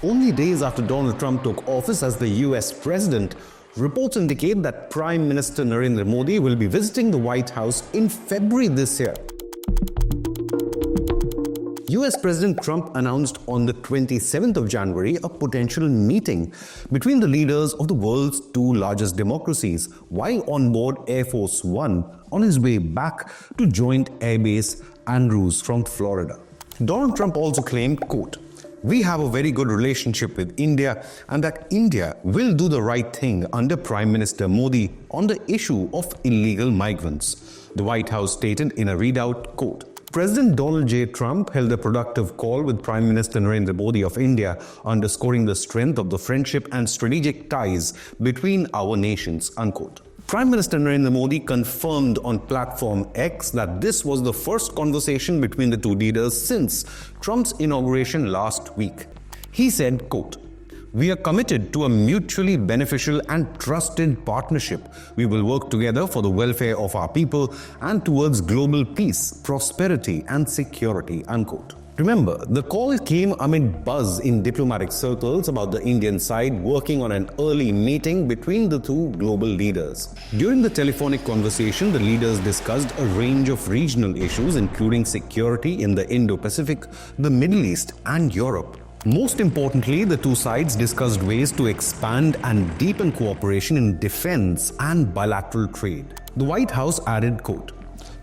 Only days after Donald Trump took office as the US president, reports indicate that Prime Minister Narendra Modi will be visiting the White House in February this year. US President Trump announced on the 27th of January a potential meeting between the leaders of the world's two largest democracies while on board Air Force One on his way back to Joint Air Base Andrews from Florida. Donald Trump also claimed, quote, "We have a very good relationship with India and that India will do the right thing under Prime Minister Modi on the issue of illegal migrants." The White House stated in a readout, quote, President Donald J. Trump held a productive call with Prime Minister Narendra Modi of India, underscoring the strength of the friendship and strategic ties between our nations, unquote. Prime Minister Narendra Modi confirmed on platform X that this was the first conversation between the two leaders since Trump's inauguration last week. He said, quote, "We are committed to a mutually beneficial and trusted partnership. We will work together for the welfare of our people and towards global peace, prosperity and security," unquote. Remember, the call came amid buzz in diplomatic circles about the Indian side working on an early meeting between the two global leaders. During the telephonic conversation, the leaders discussed a range of regional issues including security in the Indo-Pacific, the Middle East and Europe. Most importantly, the two sides discussed ways to expand and deepen cooperation in defense and bilateral trade. The White House added, quote,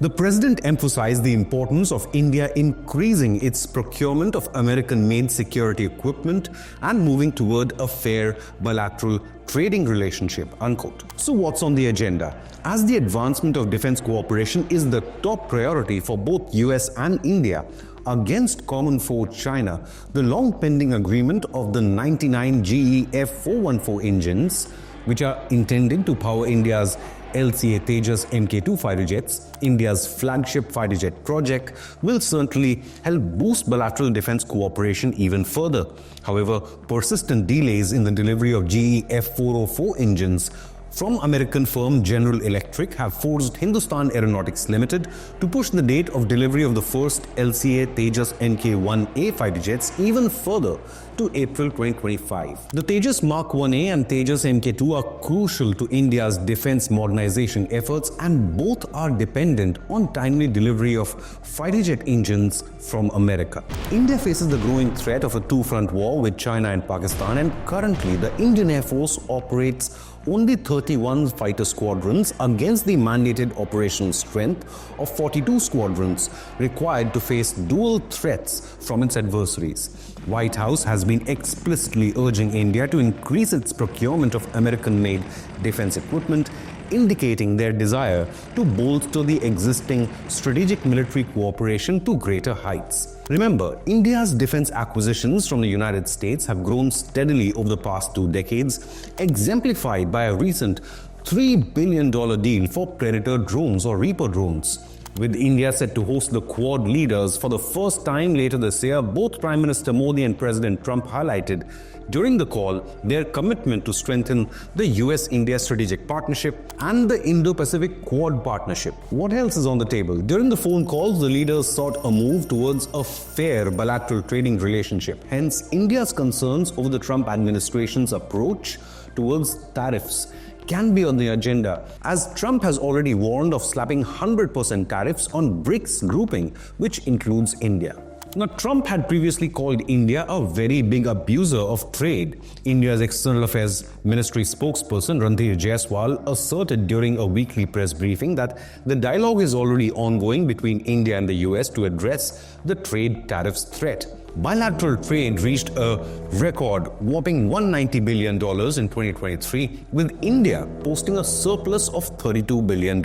"The President emphasized the importance of India increasing its procurement of American-made security equipment and moving toward a fair bilateral trading relationship," unquote. So what's on the agenda? As the advancement of defense cooperation is the top priority for both US and India, against common foe China, the long-pending agreement of the 99 GE F414 engines, which are intended to power India's LCA Tejas Mk2 fighter jets, India's flagship fighter jet project, will certainly help boost bilateral defense cooperation even further. However, persistent delays in the delivery of GE F404 engines from American firm General Electric have forced Hindustan Aeronautics Limited to push the date of delivery of the first LCA Tejas Mk1A fighter jets even further to April 2025. The Tejas Mark 1A and Tejas Mk2 are crucial to India's defense modernization efforts, and both are dependent on timely delivery of fighter jet engines from America. India faces the growing threat of a two-front war with China and Pakistan, and currently the Indian Air Force operates only 31 fighter squadrons against the mandated operational strength of 42 squadrons required to face dual threats from its adversaries. White House has been explicitly urging India to increase its procurement of American-made defense equipment, indicating their desire to bolster the existing strategic military cooperation to greater heights. Remember, India's defense acquisitions from the United States have grown steadily over the past 2 decades, exemplified by a recent $3 billion deal for Predator drones or Reaper drones. With India set to host the Quad leaders for the first time later this year, both Prime Minister Modi and President Trump highlighted during the call their commitment to strengthen the US-India strategic partnership and the Indo-Pacific Quad partnership. What else is on the table? During the phone calls, the leaders sought a move towards a fair bilateral trading relationship. Hence, India's concerns over the Trump administration's approach towards tariffs can be on the agenda, as Trump has already warned of slapping 100% tariffs on BRICS grouping, which includes India. Now, Trump had previously called India a very big abuser of trade. India's External Affairs Ministry spokesperson Randhir Jaiswal asserted during a weekly press briefing that the dialogue is already ongoing between India and the US to address the trade tariffs threat. Bilateral trade reached a record whopping $190 billion in 2023, with India posting a surplus of $32 billion.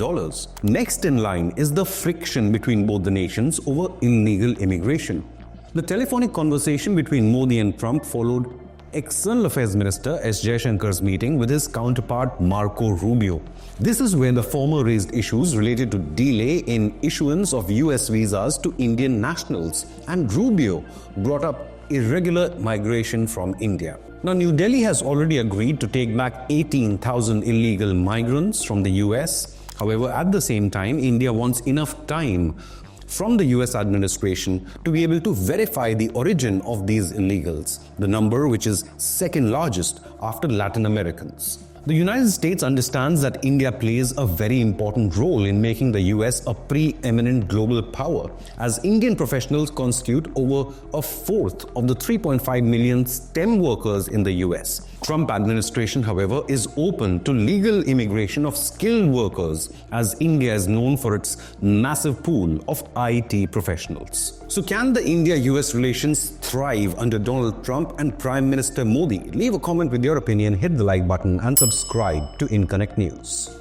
Next in line is the friction between both the nations over illegal immigration. The telephonic conversation between Modi and Trump followed External Affairs Minister S. Jaishankar's meeting with his counterpart Marco Rubio. This is where the former raised issues related to delay in issuance of US visas to Indian nationals, and Rubio brought up irregular migration from India. Now, New Delhi has already agreed to take back 18,000 illegal migrants from the US. However, at the same time, India wants enough time from the US administration to be able to verify the origin of these illegals, the number which is second largest after Latin Americans. The United States understands that India plays a very important role in making the US a preeminent global power, as Indian professionals constitute over a fourth of the 3.5 million STEM workers in the US. Trump administration, however, is open to legal immigration of skilled workers, as India is known for its massive pool of IT professionals. So can the India-US relations thrive under Donald Trump and Prime Minister Modi? Leave a comment with your opinion, hit the like button and subscribe to Inconnect News.